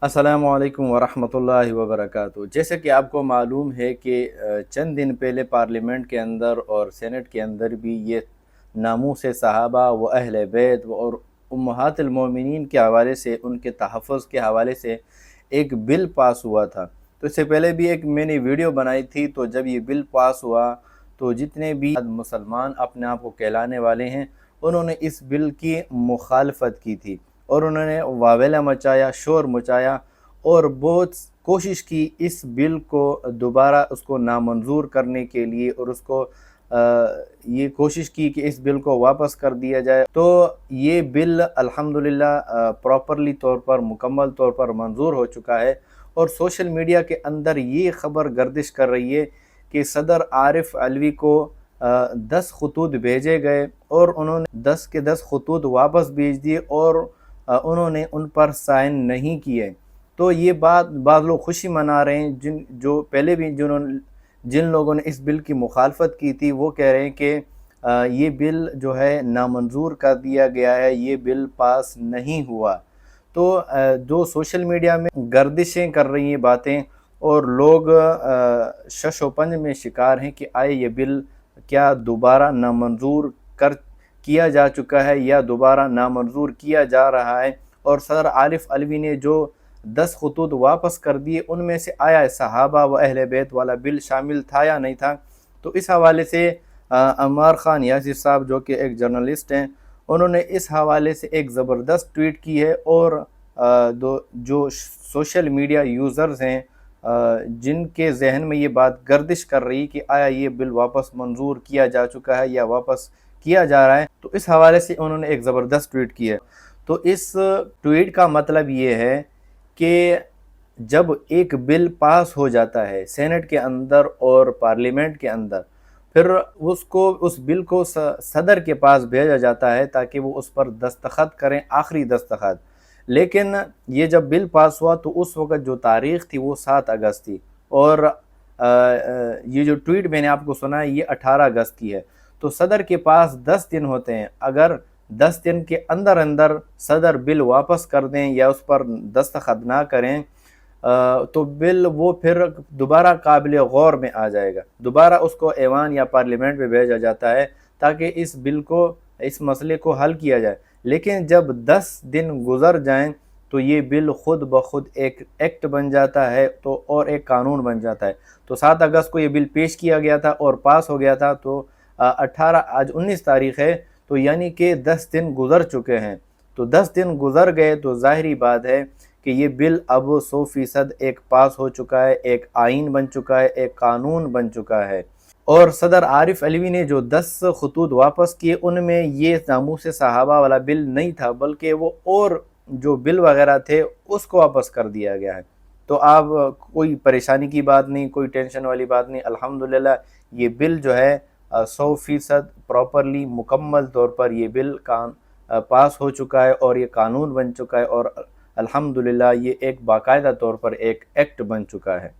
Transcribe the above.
अस्सलामु अलैकुम वरहमतुल्लाहि वबरकातुहू। जैसे कि आपको मालूम है कि चंद दिन पहले पार्लियामेंट के अंदर और सेनेट के अंदर भी ये नामूस सहाबा व अहले बैत और उम्महातुल मोमिनीन के हवाले से, उनके तहफ़्फ़ुज़ के हवाले से एक बिल पास हुआ था। तो इससे पहले भी एक मैंने वीडियो बनाई थी। तो जब ये बिल पास हुआ तो जितने भी मुसलमान अपने आप को कहलाने वाले हैं, उन्होंने इस बिल की मुखालफत की थी और उन्होंने वावेला मचाया, शोर मचाया और बहुत कोशिश की इस बिल को दोबारा उसको नामंजूर करने के लिए, और उसको ये कोशिश की कि इस बिल को वापस कर दिया जाए। तो ये बिल अल्हम्दुलिल्लाह प्रॉपरली तौर पर, मुकम्मल तौर पर मंजूर हो चुका है। और सोशल मीडिया के अंदर ये ख़बर गर्दिश कर रही है कि सदर आरिफ अलवी को 10 खतूत भेजे गए और उन्होंने 10 के 10 खतूत वापस भेज दिए और उन्होंने उन पर साइन नहीं किए। तो ये बात बाद लोग खुशी मना रहे हैं। जो पहले भी जिन लोगों ने इस बिल की मुखालफत की थी, वो कह रहे हैं कि ये बिल जो है नामंजूर कर दिया गया है, ये बिल पास नहीं हुआ। तो जो सोशल मीडिया में गर्दिशें कर रही हैं बातें, और लोग शश-ओ-पंज में शिकार हैं कि आए ये बिल क्या दोबारा नामंजूर किया जा चुका है या दोबारा नामंजूर किया जा रहा है। और सदर आरिफ अलवी ने जो 10 खतूत वापस कर दिए, उनमें से आया सहाबा व अहले बैत वाला बिल शामिल था या नहीं था। तो इस हवाले से अम्मार ख़ान यासिर साहब, जो कि एक जर्नलिस्ट हैं, उन्होंने इस हवाले से एक ज़बरदस्त ट्वीट की है। और जो सोशल मीडिया यूज़र्स हैं, जिनके जहन में ये बात गर्दिश कर रही कि आया ये बिल वापस मंजूर किया जा चुका है या वापस किया जा रहा है, तो इस हवाले से उन्होंने एक ज़बरदस्त ट्वीट की है। तो इस ट्वीट का मतलब ये है कि जब एक बिल पास हो जाता है सेनेट के अंदर और पार्लियामेंट के अंदर, फिर उस बिल को सदर के पास भेजा जाता है ताकि वो उस पर दस्तखत करें, आखिरी दस्तखत। लेकिन ये जब बिल पास हुआ तो उस वक़्त जो तारीख़ थी वो 7 अगस्त थी, और ये जो ट्वीट मैंने आपको सुना है ये 18 अगस्त की है। तो सदर के पास 10 दिन होते हैं। अगर 10 दिन के अंदर अंदर सदर बिल वापस कर दें या उस पर दस्तखत ना करें, तो बिल वो फिर दोबारा काबिल गौर में आ जाएगा। दोबारा उसको ऐवान या पार्लियामेंट में भेजा जाता है ताकि इस मसले को हल किया जाए। लेकिन जब 10 दिन गुजर जाएं तो ये बिल खुद ब खुद एक एक्ट बन जाता है, तो और एक कानून बन जाता है। तो 7 अगस्त को ये बिल पेश किया गया था और पास हो गया था। तो 18, आज 19 तारीख़ है, तो यानी कि 10 दिन गुजर चुके हैं। तो 10 दिन गुजर गए तो ज़ाहिरी बात है कि ये बिल अब 100% एक पास हो चुका है, एक आइन बन चुका है, एक कानून बन चुका है। और सदर आरिफ अलवी ने जो 10 खतूत वापस किए, उनमें ये नामूस सहाबा वाला बिल नहीं था, बल्कि वो और जो बिल वगैरह थे उसको वापस कर दिया गया है। तो आप कोई परेशानी की बात नहीं, कोई टेंशन वाली बात नहीं। अल्हम्दुलिल्लाह ये बिल जो है 100% प्रॉपरली, मुकम्मल तौर पर ये बिल पास हो चुका है और ये कानून बन चुका है, और अल्हम्दुलिल्लाह ये एक बाकायदा तौर पर एक एक्ट बन चुका है।